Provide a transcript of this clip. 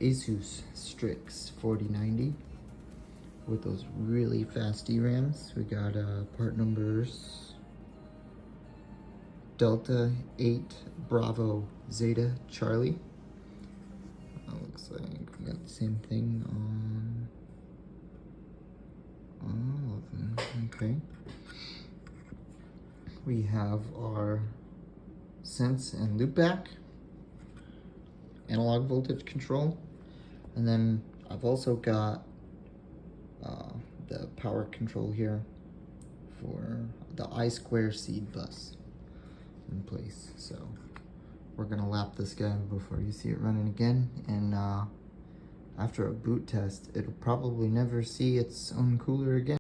Asus Strix 4090 with those really fast DRAMs. We got part numbers Delta 8 Bravo Zeta Charlie. Looks like we got the same thing on all of them. Okay. We have our sense and loopback, analog voltage control, and then I've also got the power control here for the I2 seed bus in place. So we're gonna lap this guy before you see it running again, and after a boot test, it'll probably never see its own cooler again.